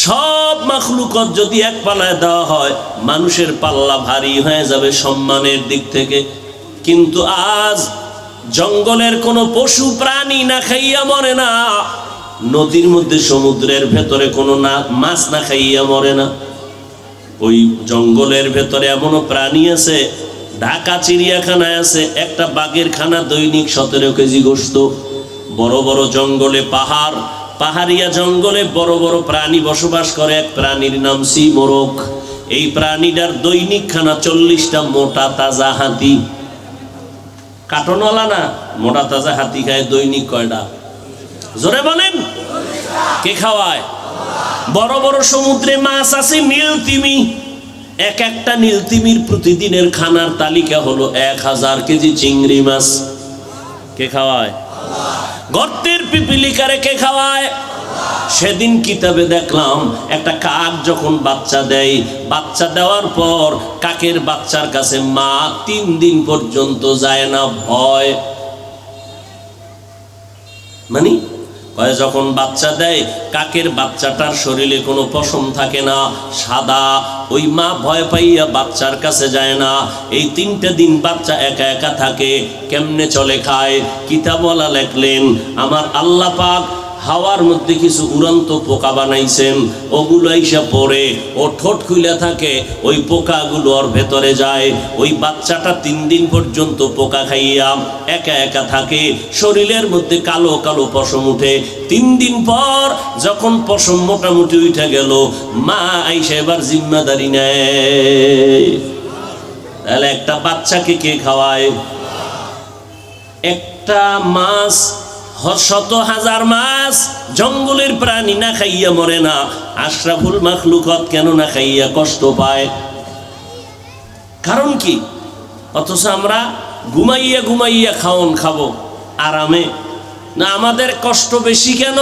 সব মাখলুকত যদি এক পাল্লায় দেওয়া হয়, মানুষের পাল্লা ভারী হয়ে যাবে সম্মানের দিক থেকে। কিন্তু আজ জঙ্গলের কোনো পশু প্রাণী না খাইয়া মরে না, নদীর মধ্যে সমুদ্রের ভেতরে কোনো মাছ না খাইয়া মরে না। ওই জঙ্গলের ভেতরে এমনও প্রাণী আছে, ঢাকা চিড়িয়াখানায় আছে, একটা বাঘের খানা দৈনিক 17 কেজি গোশত। বড় বড় জঙ্গলে, পাহাড়িয়া জঙ্গলে বড় বড় প্রাণী বসবাস করে। এক প্রাণীর নাম মোরগ। এই প্রাণীটার দৈনিক খানা 40টা মোটা তাজা হাতি। কাটনওয়ালা না, মোটা তাজা হাতি খায় দৈনিক কয়টা? জোরে বলেন। কে খাওয়ায়? বড় বড় সমুদ্রে মাছ আছে, নীলতিমি। একটা নীলতিমির প্রতিদিনের খানার তালিকা হলো 1000 কেজি চিংড়ি মাছ। কে খাওয়ায়? গর্তের পিপিলিকারে কে খাওয়ায়? সেদিন কিতাবে দেখলাম একটা কাক যখন বাচ্চা দেয়, বাচ্চা দেওয়ার পর কাকের বাচ্চার কাছে মা 3 দিন পর্যন্ত যায় না, ভয়। মানে যখন বাচ্চা দেয়, কাকের বাচ্চাটার শরীরে কোনো পশম থাকে না, সাদা। ওই মা ভয় পাইয়া বাচ্চার কাছে যায় না। এই 3টা দিন বাচ্চা একা একা থাকে। কেমনে চলে খায়? কিতাবওয়ালা লেখলেন, আমার আল্লাহ পাক হাওয়ার মধ্যে কিছু উড়ন্ত পোকা বানাইছেন, ওগুলো আইসা পড়ে, ও ঠোঁট খুলে থাকে, ওই পোকাগুলো ওর ভেতরে যায়। ওই বাচ্চাটা 3 দিন পর্যন্ত পোকা খাইয়া একা একা থাকে, শরীরের মধ্যে কালো কালো পশম উঠে। 3 দিন পর যখন পশম মোটামুটি উঠে গেল, মা আইসা এবার জিম্মাদারি নেয়। তাহলে একটা বাচ্চাকে কে খাওয়ায়? একটা মাছ, 100,000 মাছ জঙ্গলের প্রাণী না খাইয়া মরে না, আশরাফুল মাখলুকত কেন না খাইয়া কষ্ট পায়? কারণ কি? অথচ আমরা ঘুমাইয়া ঘুমাইয়া খাওন খাবো আরামে, না আমাদের কষ্ট বেশি কেন?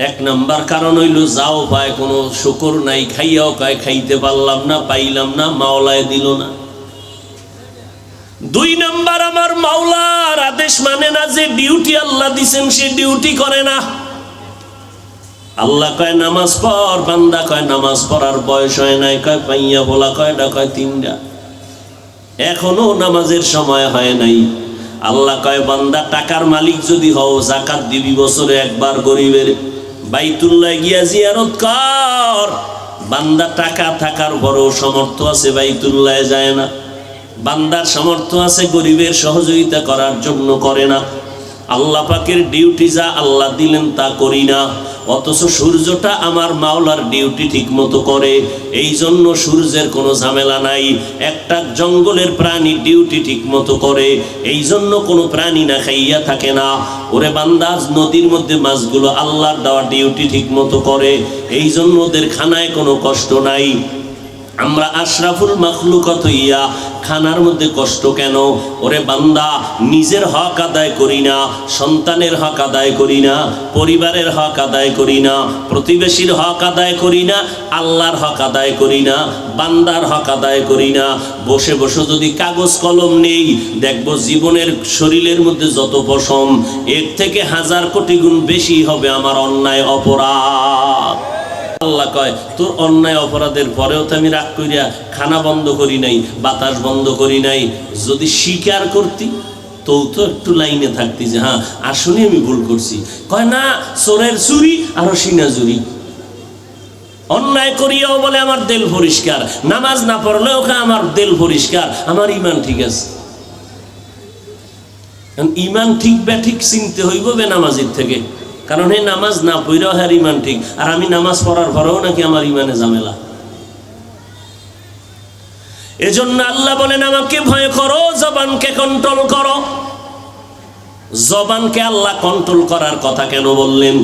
1 নাম্বার কারণ হইল যাও পায় কোনো শুকর নাই, খাইয়াও কয় খাইতে পারলাম না, পাইলাম না, মাওলায় দিল না। 2 নাম্বার, আমার মাওলার আদেশ মানে না, যে ডিউটি আল্লাহ দিছেন সে ডিউটি করে না। আল্লাহ কয় নামাজ পড়, বান্দা কয় নামাজ পড়ার বয়স হয় নাই, কয় পাইয়া বলা, কয়টা? কয় 3টা। এখনো নামাজের সময় হয় নাই। আল্লাহ কয় বান্দা টাকার মালিক যদি হও, যাকাত দিবি বছরে একবার, গরিবের বাইতুল্লাহ গিয়া জিয়ারত কর। বান্দা টাকা থাকার বড় সমর্থ আছে, বাইতুল্লাহ যায় না। বান্দার সামর্থ্য আছে, গরিবের সহযোগিতা করার জন্য করে না। আল্লাহ পাকের ডিউটি যা আল্লাহ দিলেন তা করি না। অথচ সূর্যটা আমার মাওলার ডিউটি ঠিক মতো করে, এই জন্য সূর্যের কোনো ঝামেলা নাই। একটা জঙ্গলের প্রাণী ডিউটি ঠিক মতো করে, এই জন্য কোনো প্রাণী না খাইয়া থাকে না। ওরে বান্দা, নদীর মধ্যে মাছগুলো আল্লাহর দেওয়া ডিউটি ঠিক মতো করে, এই জন্য ওদের খানায় কোনো কষ্ট নাই। আমরা আশরাফুল মাখলুকত হইয়া খানার মধ্যে কষ্ট কেন? ওরে বান্দা, নিজের হক আদায় করি না, সন্তানের হক আদায় করি না, পরিবারের হক আদায় করি না, প্রতিবেশীর হক আদায় করি না, আল্লাহর হক আদায় করি না, বান্দার হক আদায় করি না। বসে বসে যদি কাগজ কলম নেই, দেখবো জীবনের শরীরের মধ্যে যত পশম, এর থেকে 1000 কোটি গুণ বেশি হবে আমার অন্যায় অপরাধ। আল্লাহ কয়, তোর অন্যায় অপরাধের পরেও তো আমি রাগ করিয়া খানা বন্ধ করি নাই, বাতাস বন্ধ করি নাই। যদি স্বীকার করতি তো একটু লাইনে থাকতি যে হ্যাঁ আসলে আমি ভুল করছি। কয় না, চোরের চুরি আরো সিনা চুরি। অন্যায় করিয়াও বলে আমার দিল পরিষ্কার, নামাজ না পড়লেও আমার দিল পরিষ্কার, আমার ইমান ঠিক আছে। ইমান ঠিক ঠিক চিনতে হইব বেনামাজির থেকে, কারণ এই নামাজ না পড়াও হ্যার ইমান ঠিক, আর আমি নামাজ পড়ার পরেও নাকি আমার ইমানে ঝামেলা। এজন্য আল্লাহ বলেন আমাকে ভয় করো, জবানকে কন্ট্রোল করো। জবানকে আল্লাহ কন্ট্রোল করার কথা কেন বললেন?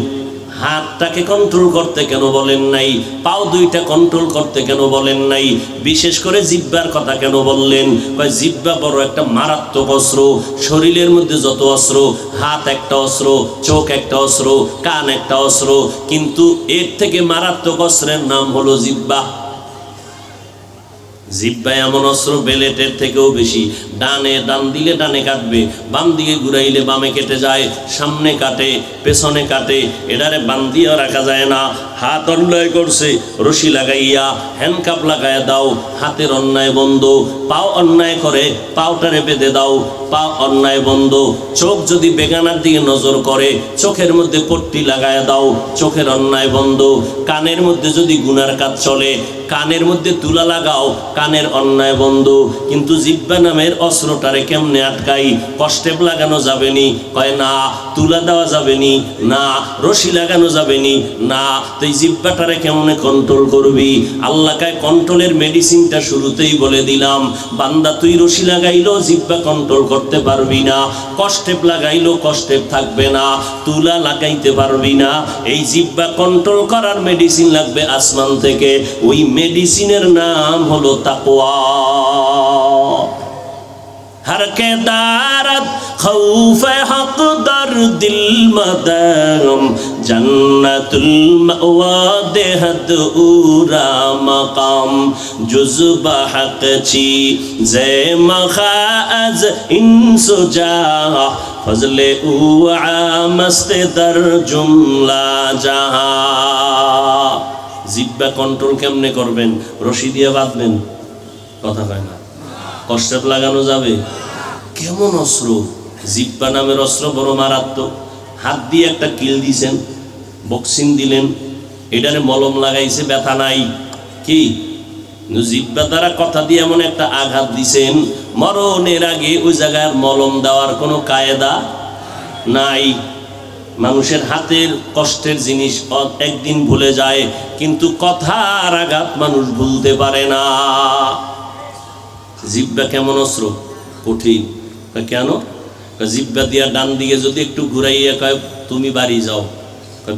হাতটাকে কন্ট্রোল করতে কেন বলেন নাই? পাও 2টা কন্ট্রোল করতে কেন বলেন নাই? বিশেষ করে জিহ্বার কথা কেন বললেন? জিহ্বা বড় একটা মারাত্মক অস্ত্র। শরীরের মধ্যে যত অস্ত্র, হাত একটা অস্ত্র, চোখ একটা অস্ত্র, কান একটা অস্ত্র, কিন্তু এর থেকে মারাত্মক অস্ত্রের নাম হলো জিহ্বা। জিহ্বা এমন অস্ত্র বেলেটের থেকেও বেশি। ডান দিলে ডানে কাটবে, বাম দিকে ঘুরাইলে বামে কেটে যায়, সামনে কাটে পেছনে কাটে, এটারে বাম দিয়েও রাখা যায় না। হাত অন্যায় করছে, রশি লাগাইয়া হ্যান্ডকাপ লাগাইয়া দাও, হাতের অন্যায় বন্ধ। পাও অন্যায় করে, পাওটারে বেঁধে দাও, পা অন্যায় বন্ধ। চোখ যদি বেগানার দিকে নজর করে, চোখের মধ্যে পট্টি লাগাইয়া দাও, চোখের অন্যায় বন্ধ। কানের মধ্যে যদি গুনার কাজ চলে, কানের মধ্যে তুলা লাগাও, কানের অন্যায় বন্ধ। কিন্তু জিহ্বা নামের অস্ত্রটারে কেমনে আটকাই? কষ্টেপ লাগানো যাবে নি? কয় না। তুলা দেওয়া যাবে নি? না। রশি লাগানো যাবে নি? না। তো এই জিহ্বাটারে কেমনে কন্ট্রোল করবি? আল্লাহ কয় কন্ট্রোলের মেডিসিনটা শুরুতেই বলে দিলাম। বান্দা তুই রশি লাগাইলো জিহ্বা কন্ট্রোল করতে পারবি না, কষ্টেপ লাগাইলো কষ্টেপ থাকবে না, তুলা লাগাইতে পারবি না। এই জিহ্বা কন্ট্রোল করার মেডিসিন লাগবে আসমান থেকে। ওই মেডিসিনের নাম হলো তাকওয়া। हर के दारत खौफ हक दर दिल मदम जन्नतुल मअवा देहद उरा मकाम जुज़बा हक ची जे मखाज इंसुजा फजले उआ मस्त दर जुमला जहां। জিহ্বা কন্ট্রোল কেমনে করবেন? রশি দিয়ে বাঁধবেন, কথা কয় না। কষ্টেপ লাগানো যাবে? কেমন অস্ত্র? জিহ্বা নামের অস্ত্র বড় মারাত্মক। হাত দিয়ে একটা কিল দিছেন, বক্সিং দিলেন, এটারে মলম লাগাইছে, ব্যথা নাই। কি জিহ্বা দ্বারা কথা দিয়ে এমন একটা আঘাত দিছেন, মরণের আগে ওই জায়গায় মলম দেওয়ার কোনো কায়দা নাই। মানুষের হাতের কষ্টের জিনিস একদিন ভুলে যায়, কিন্তু কথার আঘাত মানুষ ভুলতে পারে না। জিহ্বা কেমন অস্ত্র? কঠিন। কেন? জিহ্বা দিয়া ডান দিকে যদি একটু ঘুরাইয়া কয় তুমি বাড়ি যাও,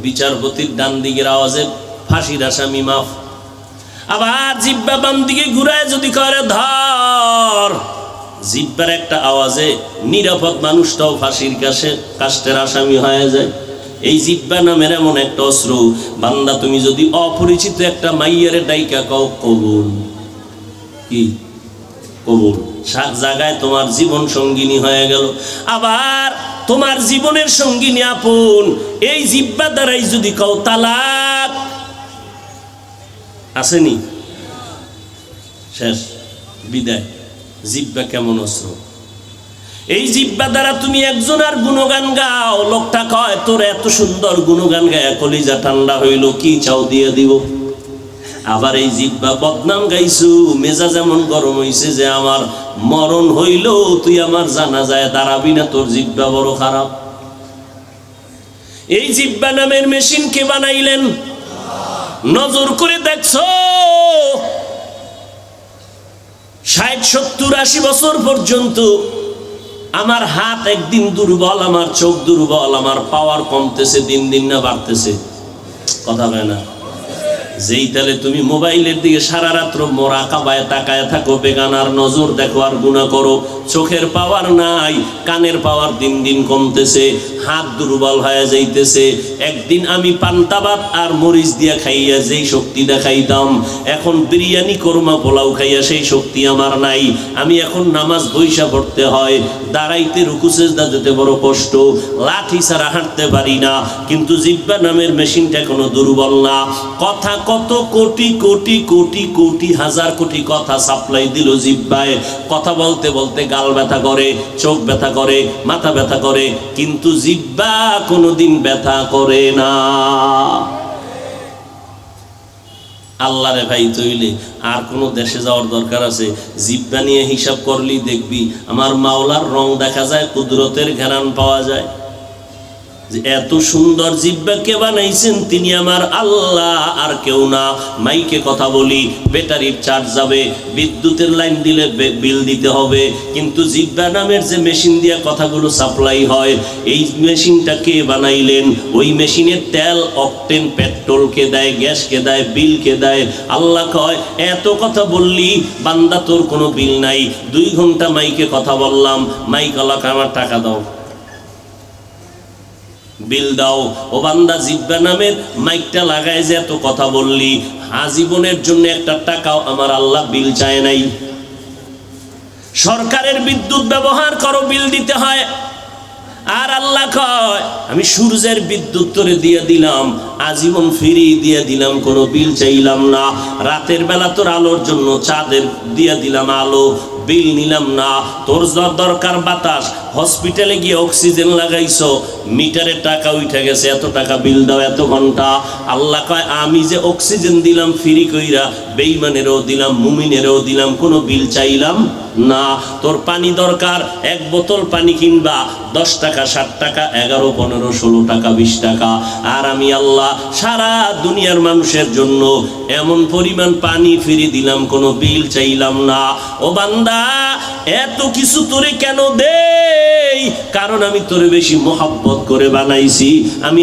বিচারপতির ডান দিকের আওয়াজে ফাঁসির আসামি মাফ। আবার জিহ্বা বাম দিকে ঘুরায় যদি করে ধর, জিহ্বার একটা আওয়াজে নিরাপদ মানুষটাও ফাঁসির কাষ্টের আসামি হয়ে যায়। এই জিহ্বা নামের এমন একটা অস্ত্র, বান্দা তুমি যদি অপরিচিত একটা মাইয়ারে ডাইকা কও কবুল, কি কবুল, সাত জায়গায় তোমার জীবন সঙ্গিনী হয়ে গেল। আবার তোমার জীবনের সঙ্গিনী আপন, এই জিহ্বা দ্বারাই যদি কও তালাক, আসেনি, শেষ, বিদায়। জিহ্বা কেমন অস্ত্র? এই জিহ্বা দ্বারা তুমি একজনের গুণগান গাও, লোকটা কয় তোর এত সুন্দর গুণগান গায় কলিজা ঠান্ডা হইল, কি চাও দিয়ে দিব। আবার এই জিহ্বা বদনাম গাইছু, মেজাজ এমন গরম হইছে যে আমার মরণ হইল তুই আমার জানাজায় দাঁড়াবি না, তোর জিহ্বা বড় খারাপ। এই জিহ্বা নামের মেশিন কে বানাইলেন? নজর করে দেখছো 60, 70, 80 বছর পর্যন্ত আমার হাত একদিন দুর্বল, আমার চোখ দুর্বল, আমার পাওয়ার কমতেছে দিন দিন না বাড়তেছে? কথা হয় না। যেই তাহলে তুমি মোবাইলের দিকে সারা রাত্র মোরাকাবায় তাকায় থাকো, বেগানার নজর দেখো আর গুনাহ করো, চোখের পাওয়ার নাই, কানের পাওয়ার দিন দিন কমতেছে, হাত দুর্বল হয়ে যাইতেছে। একদিন আমি পান্তা ভাত আর মরিচ দিয়া খাইয়া যেই শক্তি দেখাইতাম, এখন বিরিয়ানি কোরমা পোলাও খাইয়া সেই শক্তি আমার নাই। আমি এখন নামাজ বইসা পড়তে হয়, দাঁড়াইতে রুকু সেজদা দিতে বড় কষ্ট, লাঠি ছাড়া হাঁটতে পারি না। কিন্তু জিহ্বা নামের মেশিনটা কোনো দুর্বল না। কথা কত কোটি কোটি কোটি কোটি হাজার কোটি কথা সাপ্লাই দিল জিহ্বায়। কথা বলতে বলতে গাল ব্যথা করে, চোখ ব্যথা করে, মাথা ব্যথা করে, কিন্তু জিহ্বা কোনোদিন ব্যথা করে না। আল্লাহরে ভাই তৈলে আর কোনো দেশে যাওয়ার দরকার আছে? জিহ্বা নিয়ে হিসাব করলি দেখবি আমার মাওলার রং দেখা যায়, কুদরতের ঘেরান পাওয়া যায়। এত সুন্দর জিহ্বা কে বানাইছেন? তিনি আমার আল্লাহ, আর কেউ না। মাইকে কথা বলি, ব্যাটারির চার্জ যাবে, বিদ্যুতের লাইন দিলে বিল দিতে হবে, কিন্তু জিহ্বা নামের যে মেশিন দিয়ে কথাগুলো সাপ্লাই হয়, এই মেশিনটা কে বানাইলেন? ওই মেশিনের তেল, অকটেন, পেট্রোল কে দেয়, গ্যাস কে দেয়, বিল কে দেয়? আল্লাহ কয় এত কথা বললি বান্দা তোর কোনো বিল নাই, 2 ঘন্টা মাইকে কথা বললাম, মাইক আল্লাহকে আমার টাকা দাও, বিল দাও। ও বান্দা জিহ্বা নামের মাইকটা লাগায় যে এত কথা বললি, আজীবনের জন্য একটা টাকাও আমার আল্লাহ বিল চায় নাই। সরকারের বিদ্যুৎ ব্যবহার করো, বিল দিতে হয়। আর আল্লাহ কয় আমি সূর্যের বিদ্যুৎ তোরে দিয়ে দিলাম, আজীবন ফ্রি দিয়ে দিলাম, কোনো বিল চাইলাম না। রাতের বেলা তোর আলোর জন্য চাঁদের দিয়ে দিলাম আলো, বিল নিলাম না। তোর দরকার বাতাস, হসপিটালে গিয়ে অক্সিজেন লাগাইছো, মিটারে টাকা উঠে গেছে, এত টাকা বিল দাও এত ঘন্টা। আল্লাহ কয় আমি যে অক্সিজেন দিলাম ফ্রি কইরা, বেঈমানেরও দিলাম, মুমিনেরও দিলাম, কোনো বিল চাইলাম না। তোর পানি দরকার, এক বোতল পানি কিনবা 10 টাকা, 60 টাকা, 11, 15, 16 টাকা, 20 টাকা। আর আমি আল্লাহ সারা দুনিয়ার মানুষের জন্য এমন পরিমাণ পানি ফ্রি দিলাম, কোনো বিল চাইলাম না। ও বান্দা, এত কিছু তোরে কেন দেই? কারণ আমি তোরে বেশি মোহাব্বত করে বানাইছি, আমি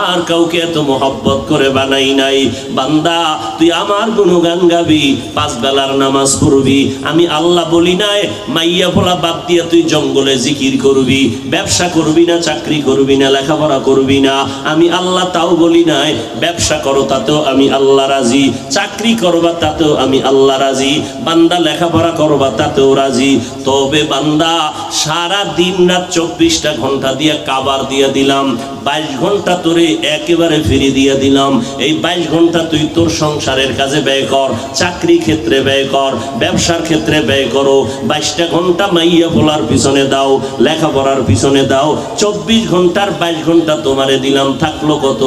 আর কাউকে এত মোহাব্বত করে বানাই নাই। বান্দা, তুই আমার গুণগান গাবি, 5 বেলার নামাজ পড়বি। আমি আল্লাহ বলি নাই মাইয়া ফোলা বাদ দিয়ে তুই জঙ্গলে জিকির করবি, ব্যবসা করবি না, চাকরি করবি না, লেখাপড়া করবি না। আমি আল্লাহ তাও বলি নাই। ব্যবসা করো তাতেও আমি আল্লাহ রাজি, চাকরি করবা তাতেও আমি আল্লাহ রাজি, বান্দা লেখাপড়া করবা তাতেও রাজি। তবে বান্দা, সারা দিন রাত 24টা ঘন্টা দিয়ে কাবার দিয়ে দিলাম, 22 ঘন্টা তোরে একেবারে ফিরে দিয়ে দিলাম। এই 22 ঘন্টা তুই তোর সংসারের কাজে ব্যয় কর, চাকরি ক্ষেত্রে ব্যয় কর, ব্যবসার ক্ষেত্রে ব্যয় করো। 22টা ঘন্টা মাইয়া বলার পিছনে দাও, লেখাপড়ার পিছনে দাও। 24 ঘন্টার 22 ঘন্টা তোমারে দিলাম, থাকলো কত?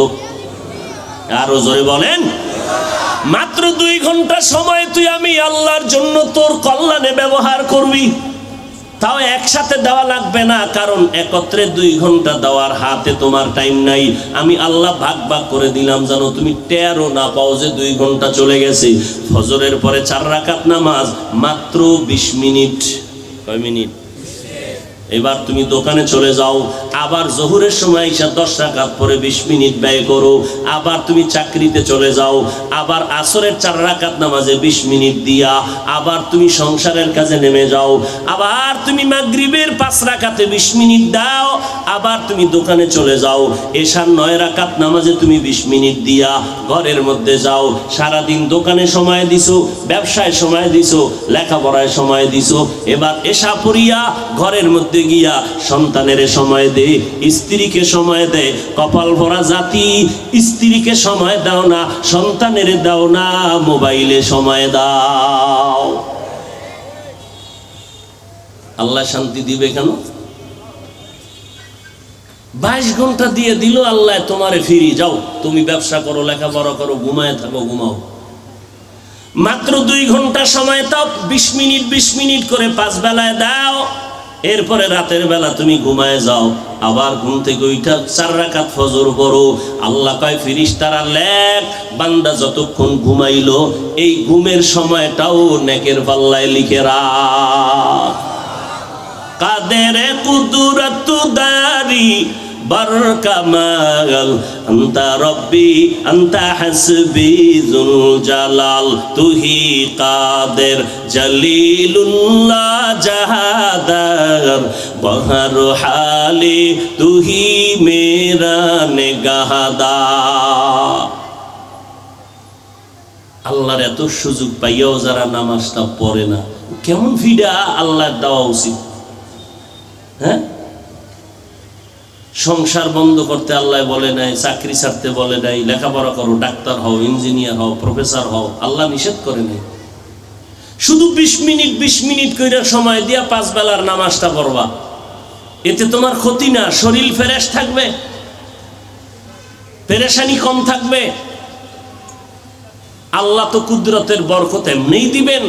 আরো জোরে বলেন। মাত্র 2 ঘন্টা সময় তুই আমি আল্লাহর জন্য তোর কল্যাণে ব্যবহার করবি। তাও একসাথে দেওয়া লাগবে না, কারণ একত্রে 2 ঘন্টা দেওয়ার হাতে তোমার টাইম নাই। আমি আল্লাহ ভাগ ভাগ করে দিলাম, জানো তুমি টেরও না পাও যে 2 ঘন্টা চলে গেছে। ফজরের পরে 4 রাকাত নামাজ, মাত্র 20 মিনিট। কয় মিনিট? এবার তুমি দোকানে চলে যাও, আবার জোহরের সময় এসে 10 রাকাত পরে 20 মিনিট ব্যয় করো। আবার তুমি চাকরিতে চলে যাও, আবার আসরের 4 রাকাত নামাজে 20 মিনিট দিয়া আবার তুমি সংসারের কাজে নেমে যাও। আবার তুমি মাগরিবের 5 রাকাতে 20 মিনিট দাও, আবার তুমি দোকানে চলে যাও। এশার 9 রাকাত নামাজে তুমি 20 মিনিট দিয়া ঘরের মধ্যে যাও। সারাদিন দোকানে সময় দিছো, ব্যবসায় সময় দিছো, লেখাপড়ায় সময় দিছো। এবার এশা পড়িয়া ঘরের মধ্যে গিয়া সন্তানের সময় দে, স্ত্রীকে সময় দে। কপাল ভরা জাতি, স্ত্রীকে সময় দাও না, সন্তানের দাও না, মোবাইলে সময় দাও। আল্লাহ শান্তি দিবে কেন? 22 ঘন্টা দিয়ে দিল আল্লাহ তোমারে, ফিরি যাও, তুমি ব্যবসা করো, লেখাপড়া করো, ঘুমায় থাকো, ঘুমাও। মাত্র 2 ঘন্টা সময় তাও 20 মিনিট 20 মিনিট করে 5 বেলায় দাও। এরপরে রাতের বেলা তুমি ঘুমায় যাও, আবার ঘুম থেকে উঠা 4 রাকাত ফজর পড়ো। আল্লাহ কয় ফেরেশতারা লেখ, বান্দা যতক্ষণ ঘুমাইলো এই ঘুমের সময়টাও নেকের পাল্লায় লিখে রাখ। কাদের কুদরত দারি বরকামাল আন্তা রব্বি আন্তা হাসবি যুল জালাল, তুহি কাদের জলিলুল্লাহ জাহাদার বহর হালি, তুহি মেরা নেগাহদার। আল্লাহর এত সুযোগ পাইয়াও যারা নামাজটা পড়ে না, কেমন ভিড়া আল্লাহর দেওয়া উচিত। হ্যাঁ, সংসার বন্ধ করতে আল্লাহ বলে নাই, চাকরি ছাড়তে বলে নাই, লেখাপড়া করো, ডাক্তার হও, ইঞ্জিনিয়ার হও, প্রফেসর হও, আল্লাহ নিষেধ করে নাই। শুধু 20 মিনিট 20 মিনিট করে সময় দিয়া 5 বেলার নামাজটা পড়বা। এতে তোমার ক্ষতি না, শরীর ফ্রেশ থাকবে, পেরেশানি কম থাকবে। আল্লাহ তো কুদরতের বরকত এমনিই দিবেন,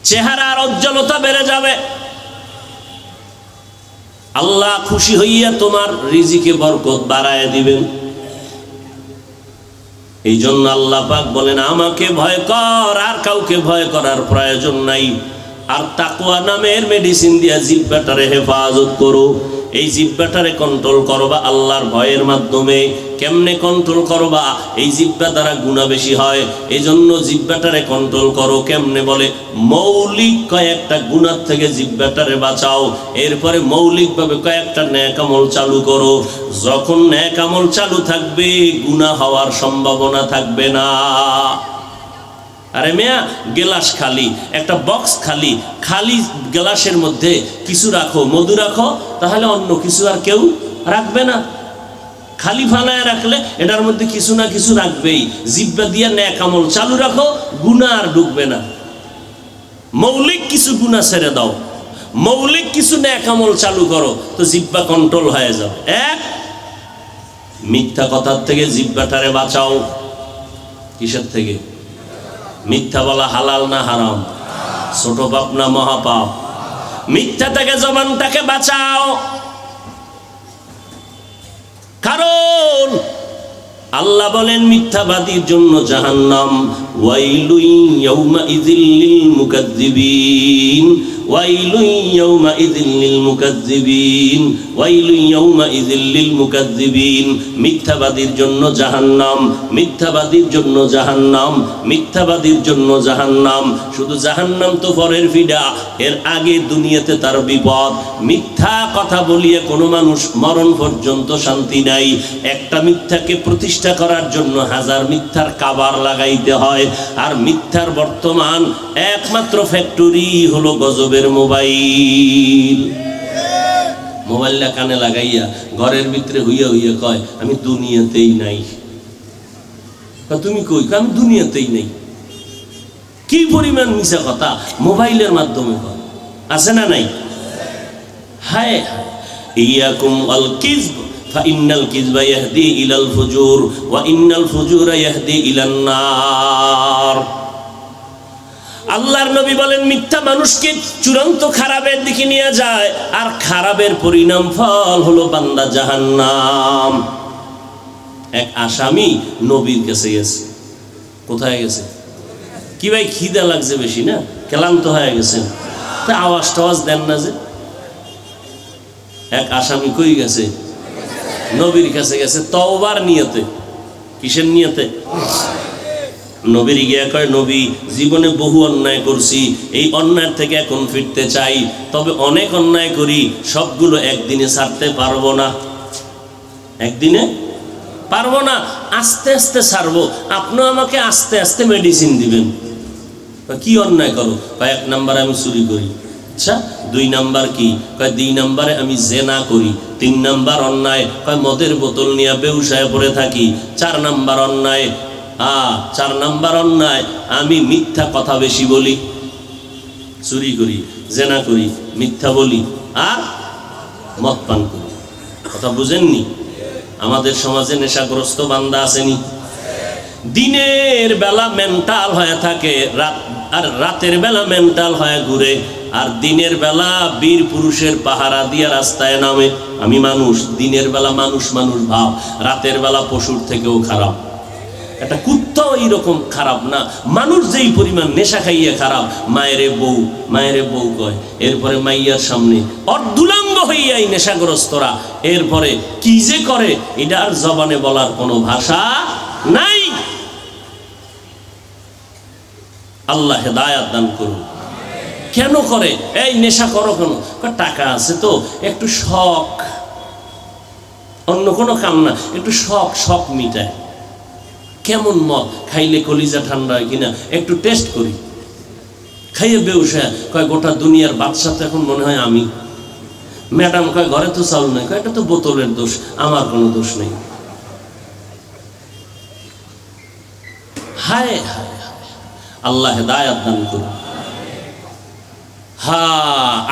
চেহারার উজ্জ্বলতা বেড়ে যাবে। আল্লাহ খুশি হইয়া তোমার রিজিকে বরকত বাড়ায় দিবেন। এই জন্য আল্লাহ পাক বলেন আমাকে ভয় কর, আর কাউকে ভয় করার প্রয়োজন নাই। আর তাকওয়া নামের মেডিসিন দিয়া জিহ্বাটারে হেফাজত করো। এই জিহ্বাটারে কন্ট্রোল করবা আল্লাহর ভয়ের মাধ্যমে। কেমনে কন্ট্রোল করবা? এই জিহ্বা দ্বারা গুনাহ বেশি হয়, এই জন্য জিহ্বাটারে কন্ট্রোল করো। কেমনে বলে? মৌলিক কয়েকটা গুনাহ থেকে জিহ্বাটারে বাঁচাও, এরপরে মৌলিকভাবে কয়েকটা নেক আমল চালু করো। যখন নেক আমল চালু থাকবে গুনাহ হওয়ার সম্ভাবনা থাকবে না। আরে মিয়া, গ্লাস খালি, একটা বক্স খালি, খালি গ্লাসের মধ্যে কিছু রাখো, মধু রাখো, তাহলে অন্য কিছু আর কেউ রাখবে না। খালি ফানায় রাখলে এটার মধ্যে কিছু না কিছু রাখবেই। জিহ্বা দিয়ে নেক আমল চালু রাখো, গুনাহ আর ঢুকবে না। মৌলিক কিছু গুনাহ ছেড়ে দাও, মৌলিক কিছু নেক আমল চালু করো, তো জিহ্বা কন্ট্রোল হয়ে যাবে। এক, মিথ্যা কথার থেকে জিহ্বাটারে বাঁচাও। কিসের থেকে? মিথ্যা বলা হালাল না হারাম? ছোট পাপ না মহাপাপ? মিথ্যা থেকে জবানটাকে বাঁচাও। কারণ আল্লাহ বলেন মিথ্যাবাদীর জন্য জাহান্নাম। ওয়াইলুন ইয়াউমাইযিল লিল মুকাজ্জিবিন, ওয়াইলুন ইয়াউমাইযিল লিল মুকাজ্জিবিন, ওয়াইলুন ইয়াউমাইযিল লিল মুকাজ্জিবিন। মিথ্যাবাদীর জন্য জাহান্নাম, মিথ্যাবাদীর জন্য জাহান্নাম, মিথ্যাবাদীর জন্য জাহান্নাম। শুধু জাহান্নাম তো পরের ফিডা, এর আগে দুনিয়াতে তার বিপদ। মিথ্যা কথা বলিয়ে কোনো মানুষ মরণ পর্যন্ত শান্তি নাই। একটা মিথ্যাকে প্রতিষ্ঠা করার জন্য হাজার মিথ্যার কাবার লাগাইতে হয়। আর মিথ্যার বর্তমান একমাত্র ফ্যাক্টরি হলো গজবের মোবাইল। মোবাইলটা কানে লাগাইয়া ঘরের ভিতরে হইয়া হইয়া কয় আমি দুনিয়াতেই নাই। তুমি কই? আমি দুনিয়াতেই নেই। কি পরিমাণ মিছা কথা মোবাইলের মাধ্যমে কয়, আছে না নাই? হায় ইয়াকুম আল কিযব ফাইন্নাল কিযবা ইয়াহদি ইলাল ফুজুর ওয়া ইন্নাল ফুজুরা ইয়াহদি ইলান নার। আল্লাহর নবী বলেন মিথ্যা মানুষকে চূড়ান্ত খারাপের দিকে নিয়ে যায়, আর খারাপের পরিণাম ফল হলো বান্দা জাহান্নাম। এক আসামি নবীর কাছে গেছে। কোথায় গেছে? কি ভাই খিদা লাগছে বেশি না? ক্লান্ত হয়ে গেছেন, তা আওয়াজ টাওয়াজ দেন না যে? এক আসামি কই গেছে? নবীর কাছে গেছে তওবার নিয়তে। কিসের নিয়তে? নবীর গিয়া কয় নবী, জীবনে বহু অন্যায় করছি, এই অন্যায় থেকে এখন ফিরতে চাই, তবে অনেক অন্যায় করি, সবগুলো একদিনে ছাড়তে পারবো না। একদিনে পারবো না, আস্তে আস্তে ছাড়বো। আপনি আমাকে আস্তে আস্তে মেডিসিন দিবেন। কি অন্যায় করো? কয় এক নাম্বারে আমি চুরি করি। আচ্ছা, দুই নাম্বার কি? কয় দুই নাম্বারে আমি জেনা করি। তিন নাম্বার অন্যায় কয় মদের বোতল নিয়ে বেউসায় পড়ে থাকি। চার নাম্বার অন্যায়, চার নাম্বার অন্যায় আমি মিথ্যা কথা বেশি বলি। চুরি করি, জেনা করি, মিথ্যা বলি, আর মদ পান করি। কথা বুঝেননি? আমাদের সমাজে নেশাগ্রস্ত বান্দা আসেনি? দিনের বেলা মেন্টাল হয়ে থাকে, আর রাতের বেলা মেন্টাল হয়ে ঘুরে, আর দিনের বেলা বীর পুরুষের পাহারা দিয়ে রাস্তায় নামে। আমি মানুষ, দিনের বেলা মানুষ মানুষ ভাব, রাতের বেলা পশুর থেকেও খারাপ। একটা কুত্তাও এইরকম খারাপ না। মানুষ যেই পরিমাণ নেশা খাইয়া খারাপ, মায়েরে বউ কয়, এরপরে মাইয়ার সামনে অর্ধুলাঙ্গ হইয়াই নেশাগ্রস্তরা, এরপরে কি যে করে এটা আর জবানে বলার কোনো ভাষা নাই। আল্লাহ হেদায়াত দান করুন। কেন করে? এই নেশা করো কেন? টাকা আছে তো, একটু শখ, অন্য কোনো কাম না, একটু শখ মিটায়। কেমন মদ খাইলে কলিজা ঠান্ডা হয় কিনা একটু টেস্ট করি। খাইয়ে বেউসা কয় গোটা দুনিয়ার বাদশা তো এখন মনে হয় আমি। ম্যাডাম কয় ঘরে তো চাউল নেই, কয় এটা তো বোতলের দোষ, আমার কোনো দোষ নেই। হায় হায়, আল্লাহ হেদায়াত দান করুন।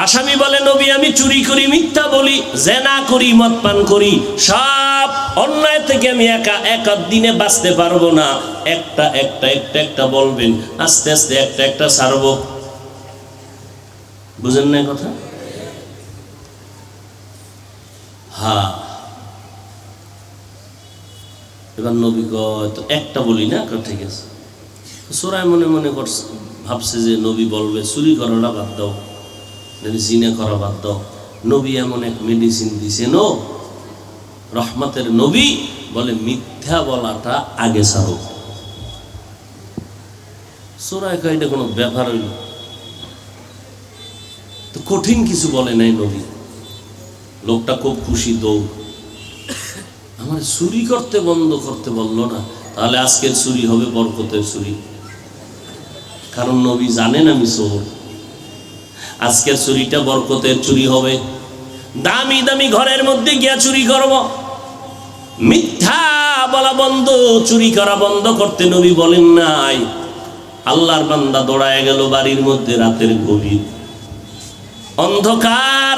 আসামি বলে নবী আমি চুরি করি, মিথ্যা বলি, জেনা করি, মদ পান করি, সব অন্যায় থেকে আমি এক দিনে বাঁচতে পারবো না। একটা বলবেন, আস্তে আস্তে একটা ছাড়বো। বুঝেন না কথা? এবার নবী কয় তো একটা বলি না, ঠিক আছে। সোরায় মনে মনে ভাবছে যে নবী বলবে চুরি করাটা বাদ দাও, জিনা করা বাদ দাও, নবী এমন এক মেডিসিন দিছেন, ও রহমতের নবী বলে মিথ্যা বলাটা আগে ছাড়ো। চোরাই কয় এটা কোনো ব্যাপার হইল? তো কঠিন কিছু বলে নাই নবী। লোকটা খুব খুশি, দৌড়। আমার চুরি করতে বন্ধ করতে বললো না, তাহলে আজকের চুরি হবে বরকতের চুরি, কারণ নবী জানেন আমি চোর। আজকের চুরিটা বরকতের চুরি হবে। দামি দামি ঘরের মধ্যে গিয়া চুরি করব, মিথ্যা বলা বন্ধ, চুরি করা বন্ধ করতে নবী বলেন নাই। আল্লাহর বান্দা দৌড়ায় গেল বাড়ির মধ্যে, রাতের গভীর অন্ধকার,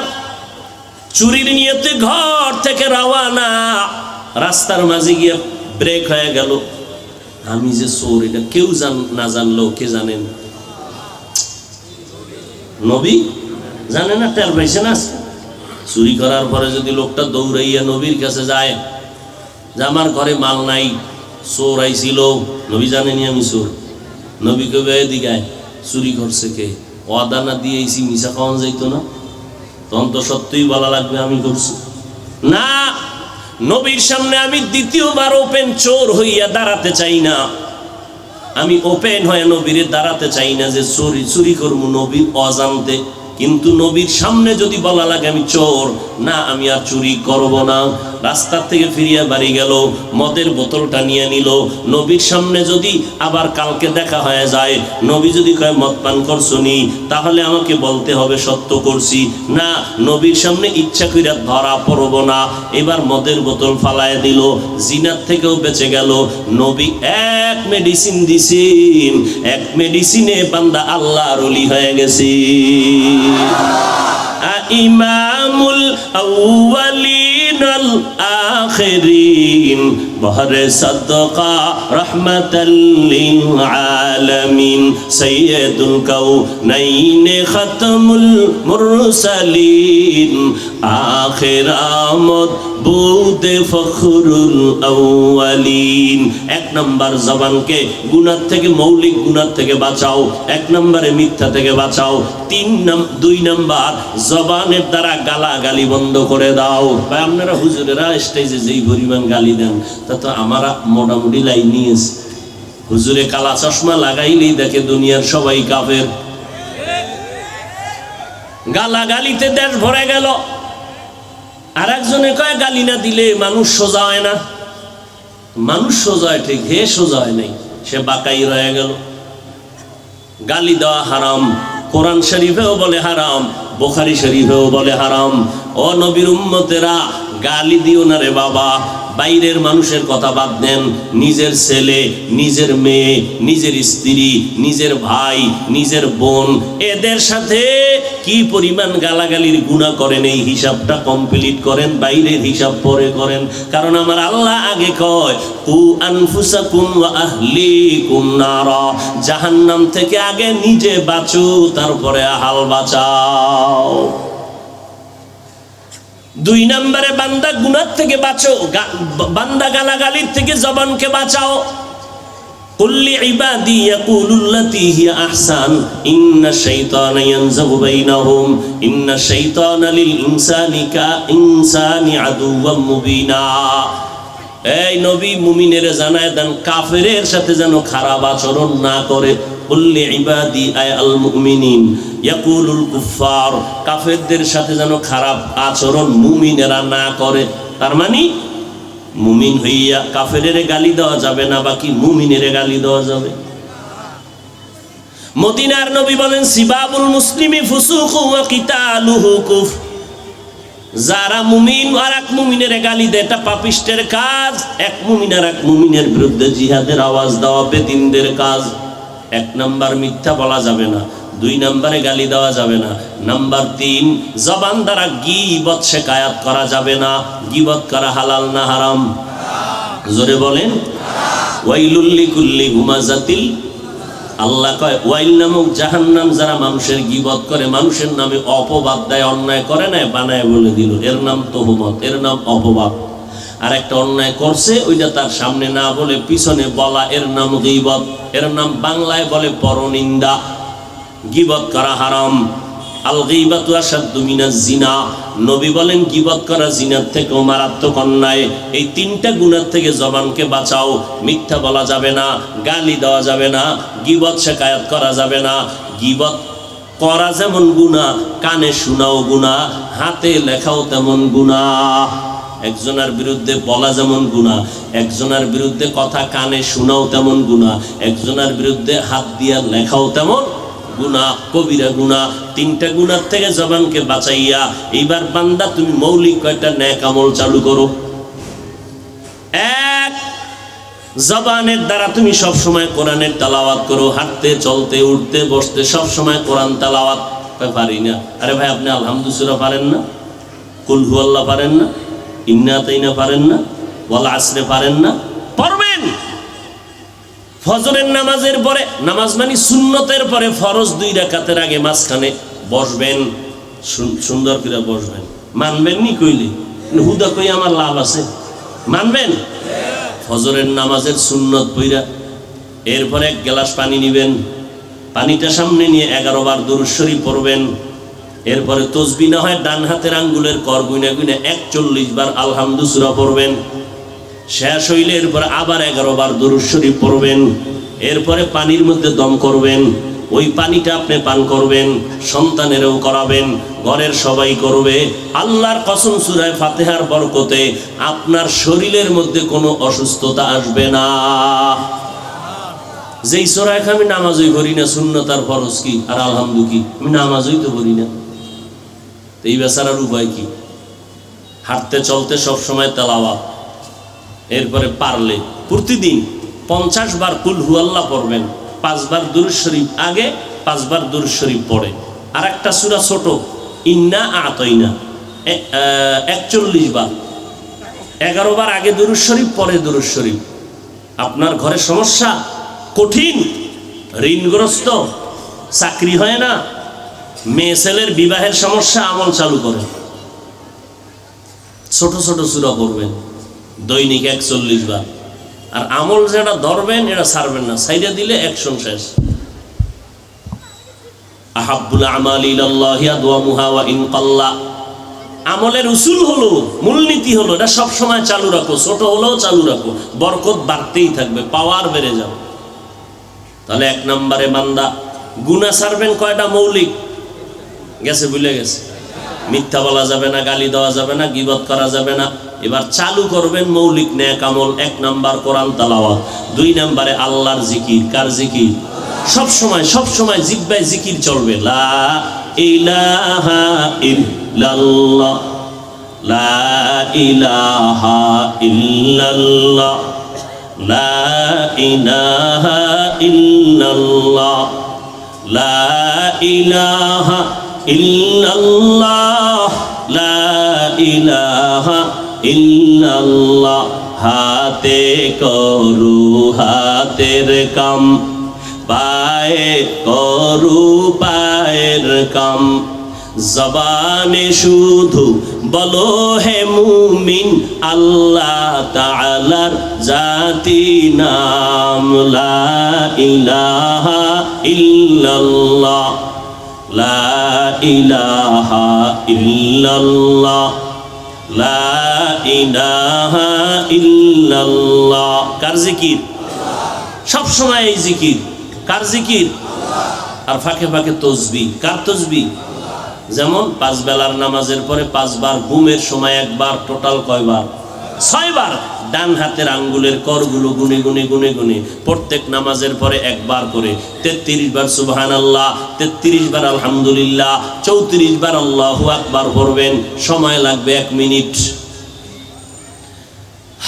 চুরির নিয়তে ঘর থেকে রওয়ানা। রাস্তার মাঝে গিয়ে ব্রেক হয়ে গেল। আমি যে চোর এটা কেউ না জানলো, কে জানেন? নবী জানে না, টের পাইছে না। চুরি করার পরে যদি লোকটা দৌড়াইয়া নবীর কাছে যায় যে আমার ঘরে মাল নাই, চোর আইছিল, নবী জানেনি আমি চোর। নবী কবে দিগায় চুরি করছে কে? ওয়াদা না দিয়েছি, মিশা খাওয়ান যাইতো না? তখন তো সত্যিই বলা লাগবে আমি করছি না। নবীর সামনে আমি দ্বিতীয়বার ওপেন চোর হইয়া দাঁড়াতে চাই না। আমি ওপেন হয়ে নবীরে দাঁড়াতে চাই না যে চুরি করবো নবীর অজান্তে। কিন্তু নবীর সামনে যদি বলা লাগে আমি চোর, না আমি আর চুরি করব না। রাস্তার থেকে ফিরিয়া বাড়ি গেল, মদের বোতলটা নিয়ে নিল। নবীর সামনে যদি আবার কালকে দেখা হয়ে যায়, নবী যদি কয় মদ পান করছো নি, তাহলে আমাকে বলতে হবে সত্য করছি। না, নবীর সামনে ইচ্ছা কইরা ধরা পড়ব না। এবার মদের বোতল ফালায় দিল, জিনার থেকেও বেঁচে গেল। নবী এক মেডিসিন দিছেন, এক মেডিসিনে বান্দা আল্লাহর ওলি হয়ে গেছে। ইমামুল আউয়ালিন আল আখিরিন বহরে সাদকা রাহমাতাল লিল আলামিন সাইয়্যিদুল কাউনাইন খাতামুল মুরসালিন আখিরামত বুদে ফখরুল আউয়ালিন। এক নাম্বার জবানকে গুনাহ থেকে, মৌলিক গুনাহ থেকে বাঁচাও। এক নম্বরে মিথ্যা থেকে বাঁচাও। দুই নাম্বার জবানের দ্বারা গালাগালি বন্ধ করে দাও। ভাই আপনারা হুজুরেরা স্টেজে যেই পরিমাণ গালি দেন, তা তো আমরা মোটামুটি লাইন নিয়েছি। হুজুরে কালা চশমা লাগাইলেই দেখে দুনিয়ার সবাই কাফের। গালাগালিতে দেশ ভরে গেল। আর একজনে কয় গালি না দিলে মানুষ সোজা হয় না। মানুষ সোজা হয় ঠিক, হে সোজা হয় নাই, সে বাঁকাই রয়ে গেল। গালি দেওয়া হারাম, কোরআন শরীফেও বলে হারাম, বুখারী শরীফেও বলে হারাম। ও নবীর উম্মতেরা, গালি দিও না রে বাবা। বাইরের মানুষের কথা বাদ দেন, নিজের ছেলে, নিজের মেয়ে, নিজের স্ত্রী, নিজের ভাই, নিজের বোন, এদের সাথে কি পরিমাণ গালাগালির গুনাহ করেন, এই হিসাবটা কমপ্লিট করেন। বাইরের হিসাব পরে করেন, কারণ আমার আল্লাহ আগে কয় কু আনফুসাকুম ওয়া আহলিকুম নারা, জাহান্নাম থেকে আগে নিজে বাঁচো, তারপরে আহাল বাঁচাও। দুই নম্বরে বান্দা গুনাহ থেকে বাঁচো, বান্দা গালাগালির থেকে জবানকে বাঁচাও। কুল্লি ইবাদি ইয়াকুলুল্লাতী হিয়া আহসান ইন্নাশ শাইতানা ইয়ানযাগু বাইনাহুম ইন্নাশ শাইতানা লিল ইনসানি কাইনসানি আদুওয়াম মুবিনা। এই নবী মুমিনের জানায় দেন, কাফেরের সাথে যেন খারাপ আচরণ না করে। কুল্লি ইবাদি আয় আল মুমিনিন ইয়াকুলুল কুফার, কাফেরদের সাথে যেন খারাপ আচরণ মুমিনেরা না করে। তার মানে মুমিন হইয়া কাফেরের গালি দেওয়া যাবে না, বাকি মুমিনের গালি দেওয়া যাবে। মদিনার নবী বলেন সিবাবুল মুসলিমি ফুসুকু ওয়া কিতালুহু কুফর। যারা মুমিন আর এক মুমিনের গালি দেয়, এটা পাপিষ্টের কাজ। এক মুমিন আর এক মুমিনের বিরুদ্ধে জিহাদের আওয়াজ দেওয়া বেদিনদের কাজ। এক নাম্বার মিথ্যা বলা যাবে না, দুই নম্বরে গালি দেওয়া যাবে না, নাম্বার 3 জবান দ্বারা গীবত শিকায়াত করা যাবে না। গীবত করা হালাল না হারাম? জোরে বলেন। ওয়াইলুল লিকুল্লি হুমাযাতিল, আল্লাহ কয় ওয়াইল নামক জাহান্নাম যারা মানুষের গীবত করে, মানুষের নামে অপবাদ দেয়, অন্যায় করে না, বানায় বলে দিল, এর নাম তহমত, এর নাম অপবাদ। আর একটা অন্যায় করছে, ওইটা তার সামনে না বলে পিছনে বলা, এর নাম গীবত, এর নাম বাংলায় বলে পরনিন্দা। গীবত করা হারাম। আল গীবাতু আশাদ্দু মিনাজ জিনা, নবী বলেন গীবত করা জিনার থেকেও মারাত্মক অন্যায়। এই তিনটা গুনাহ থেকে জবানকে বাঁচাও। মিথ্যা বলা যাবে না, গালি দেওয়া যাবে না, গীবত শিকায়াত করা যাবে না। গীবত করা যেমন গুনাহ, কানে শোনাও গুনাহ, হাতে লেখাও তেমন গুনাহ। একজনের বিরুদ্ধে বলা যেমন গুনাহ, একজনের বিরুদ্ধে কথা কানে শোনাও তেমন গুনাহ, একজনের বিরুদ্ধে হাত দিয়া লেখাও তেমন গুনাহ, কবিরা গুনাহ। তিনটা গুনাহ থেকে জবানকে বাঁচাইয়া এইবার বান্দা তুমি মৌলিক কয়টা নেক আমল চালু করো। এক, জবানের দ্বারা তুমি সব সময় কোরআনের তেলাওয়াত করো। হাঁটতে চলতে উঠতে বসতে সব সময় কোরআন তেলাওয়াত। পারি না, আরে ভাই আপনি আলহামদু সূরা পারেন না, কুল হুয়াল্লাহ পারেন না, ইন্না আতাইনা পারেন না, ওয়াল আসরে পারেন না, পড়বেন। ফজরের নামাজের পরে, নামাজ মানে সুন্নতের পরে ফরজ 2 রাকাতের আগে মাঝখানে বসবেন, সুন্দর করে বসবেন। মানবেন নি কইলে হুদা কই আমার লাভ আছে? মানবেন? ফজরের নামাজের সুন্নত পইরা এরপরে 1 গ্লাস পানি নিবেন, পানিটা সামনে নিয়ে 11 বার দুরূদ শরীফ পড়বেন। এরপরে তাসবিহ না হয় ডান হাতের আঙ্গুলের কর গুনে গুনে 41 বার আলহামদু সূরা পড়বেন। শেষ হইলে এরপরে আবার 11 বার দুরূদ শরীফ পড়বেন। এরপরে পানির মধ্যে দম করবেন, ওই পানিটা আপনি পান করবেন, সন্তানেরও করাবেন, ঘরের সবাই করবে। আল্লাহর কসম সূরা ফাতিহার বরকতে আপনার শরীরের মধ্যে কোনো অসুস্থতা আসবে না। যেই সূরা আমি নামাজই করি না, সুন্নত আর ফরজ কি আর আলহামদু কি, আমি নামাজই তো করি না, তো এই বেচারার উপায় কি? হাঁটতে চলতে সব সময় তেলাওয়াত। এরপরে পারলে প্রতিদিন 50 বার কুল হুয়াল্লাহ পড়বেন, 5 বার দুরূদ শরীফ আগে, 5 বার দুরূদ শরীফ পড়ে। আর একটা সূরা ছোট ইন্না আতাইনা 41 বার, 11 বার আগে দুরূদ শরীফ, পরে দুরূদ শরীফ। আপনার ঘরে সমস্যা, কঠিন, ঋণগ্রস্ত, চাকরি হয় না, মেয়ে ছেলের বিবাহের সমস্যা, আমল চালু করেন, ছোট ছোট সূরা পড়বেন দৈনিক 41 বার। আর আমল যেটা ধরবেন এটা ছাড়বেন না, ছাইড়া দিলে অ্যাকশন শেষ। আহাব্বুল আমালি ইলাল্লাহি আদওয়ামুহা ওয়া ইন কাল্লা, আমলের উসুল হলো, মূলনীতি হলো, এটা সব সময় চালু রাখো, ছোট হলেও চালু রাখো, বরকত বাড়তেই থাকবে, পাওয়ার বেড়ে যাবে। তাহলে 1 নম্বরে বান্দা গুনাহ ছাড়বেন কয়টা? মৌলিক গেছে, ভুলে গেছে। মিথ্যা বলা যাবে না, গালি দেওয়া যাবে না, গীবত করা যাবে না। এবার চালু করবেন মৌলিক নেক আমল। 1 নাম্বার কোরআন তেলাওয়াত, 2 নম্বরে আল্লাহর জিকির। কার জিকির? সব সময় জিহ্বায় জিকির চলবে। লা ইলাহা ইল্লাল্লাহ, লা ইলাহা ইল্লাল্লাহ, লা ইলাহা ইল্লাল্লাহ, লা ইলাহা ইল্লাল্লাহ, লা ইলাহা ইল্লাল্লাহ। হাতে করু হাতের কাম, পায়ে করু পায়ের কাম, জবানে শুধু বলো হে মুমিন আল্লাহ তাআলার জাতি নাম। লা ইলাহা ইল্লাল্লাহ, লা ইলাহা ইল্লাল্লাহ, লা ইলাহা ইল্লাল্লাহ। কার জিকির? সব সময় এই জিকির। কার জিকির? আর ফাঁকে ফাঁকে তসবিহ। কার তসবিহ? যেমন 5 বেলার নামাজের পরে 5 বার, ঘুমের সময় 1 বার, টোটাল কয়বার? 6 বার। ডান হাতের আঙ্গুলের করগুলো গুনে গুনে গুনে গুনে প্রত্যেক নামাজের পরে 1 বার করে 33 বার সুবহানাল্লাহ, 33 বার আলহামদুলিল্লাহ, 34 বার আল্লাহু আকবার পড়বেন। সময় লাগবে 1 মিনিট।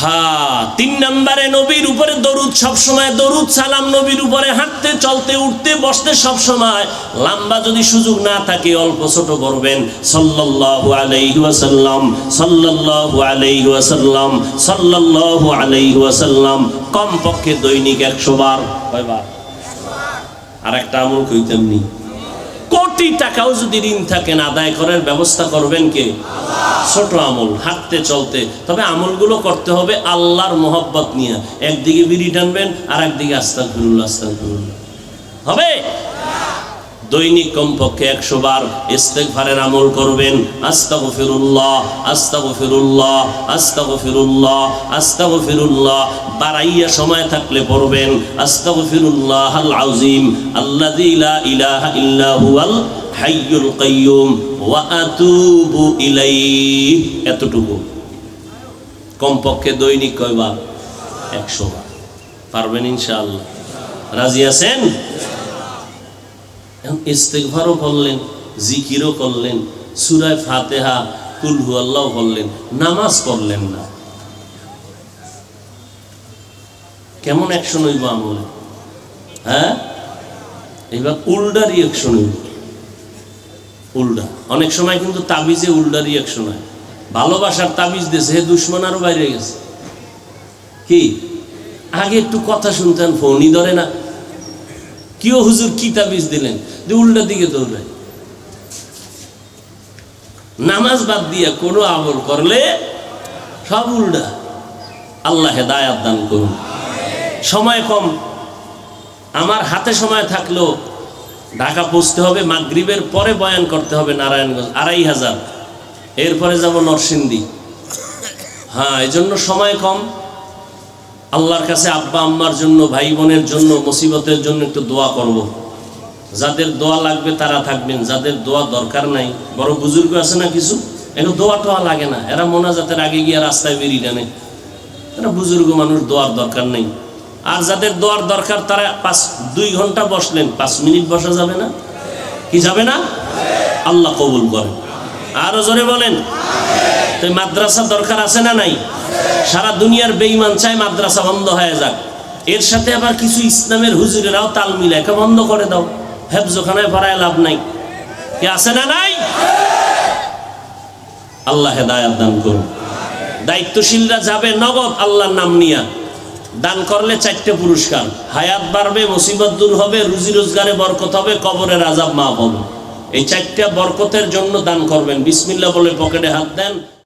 হ্যাঁ, 3 নম্বরে নবীর উপরে দরুদ। সব সময় দরুদ সালাম নবীর উপরে, হাঁটতে চলতে উঠতে বসতে সব সময়। লম্বা যদি সুযোগ না থাকে অল্প ছোট পড়বেন। সাল্লাল্লাহু আলাইহি ওয়াসাল্লাম, সাল্লাল্লাহু আলাইহি ওয়াসাল্লাম, সাল্লাল্লাহু আলাইহি ওয়াসাল্লাম, কমপক্ষে দৈনিক 100 বার। কয়বার? আর একটা আমল কইতাম নি, কোটি টাকাও যদি ঋণ থাকেন আদায় করার ব্যবস্থা করবেন কে? ছোট আমল, হাঁটতে চলতে। তবে আমলগুলো করতে হবে আল্লাহর মহব্বত নিয়ে। একদিকে বিড়ি টানবেন আর একদিকে আস্তাগফিরুল্লাহ আস্তাগফিরুল্লাহ। হবে? দৈনিক কমপক্ষে 100 বার ইস্তেগফারের আমল করবেন। আস্তাগফিরুল্লাহ, আস্তাগফিরুল্লাহ, আস্তাগফিরুল্লাহ, আস্তাগফিরুল্লাহ। বাড়াইয়া সময় থাকলে পড়বেন আস্তাগফিরুল্লাহাল আযীম আল্লাযী লা ইলাহা ইল্লা হুয়াল হাইয়ুল কাইয়্যুম ওয়া আতুবু ইলাইহি। এতটুকু কমপক্ষে দৈনিক কয়বার? 100 বার। পারবেন ইনশাআল্লাহ? রাজি আছেন? ইস্তেগফারও করলেন, জিকিরও করলেন, সূরা ফাতিহা, কুল হুয়াল্লাহু পড়লেন, নামাজ পড়লেন না। কেমন অ্যাকশন হইব আমলে? হ্যাঁ, এবার উল্টা রিয়াকশন হইব। উল্টা অনেক সময় কিন্তু তাবিজে উল্টা রিয়াকশন হয়। ভালোবাসার তাবিজ দিয়েছে, হে দুশ্মন আরো বাইরে গেছে। কি আগে একটু কথা শুনতেন, ফোনই ধরে না। কিও হুজুর কি তাবিজ দিলেন যে উল্টা দিকে দৌড়ায়। নামাজ বাদ দিয়া কোনো আমল করলে সব উল্টা। আল্লাহ হেদায়াত দান করুন। সময় কম, আমার হাতে সময় থাকলেও ঢাকা পৌঁছতে হবে, মাগরিবের পরে বয়ান করতে হবে নারায়ণগঞ্জ 2500, এরপরে যাব নরসিংদী। হ্যাঁ, এই জন্য সময় কম। আল্লাহর কাছে আব্বা আম্মার জন্য, ভাই বোনের জন্য, মুসিবতের জন্য একটু দোয়া করব। যাদের দোয়া লাগবে তারা থাকবেন, যাদের দোয়া দরকার নাই, বড় বুজুর্গ আছে না কিছু, এগুলো দোয়া টোয়া লাগে না, এরা মোনাজাতের আগে গিয়ে রাস্তায় বেরিয়ে টানে, এরা বুজুর্গ মানুষ, দোয়ার দরকার নেই। আর যাদের দোয়ার দরকার তারা 2 ঘন্টা বসলেন, 5 মিনিট বসা যাবে না? কি যাবে না? আল্লাহ কবুল করেন। আরো জোরে বলেন। তো মাদ্রাসা দরকার আছে না নাই? সারা দুনিয়ার বেঈমান চায় মাদ্রাসা বন্ধ হয়ে যাক। এর সাথে আবার কিছু ইসলামের হুজুরেরাও তাল মিলায়, কে বন্ধ করে দাও, হেফজখানায় পড়ায় লাভ নাই। কে আছে না নাই? আল্লাহ হেদায়াত দান করুন। দায়িত্বশীলরা যাবে নগদ আল্লাহর নাম নিয়া, দান করলে 4টে পুরস্কার, হায়াত বাড়বে, মুসিবত দূর হবে, রুজি রোজগারে বরকত হবে, কবরের আযাব মাফ হবে। এই 4টা বরকতের জন্য দান করবেন। বিসমিল্লাহ বলে পকেটে হাত দেন।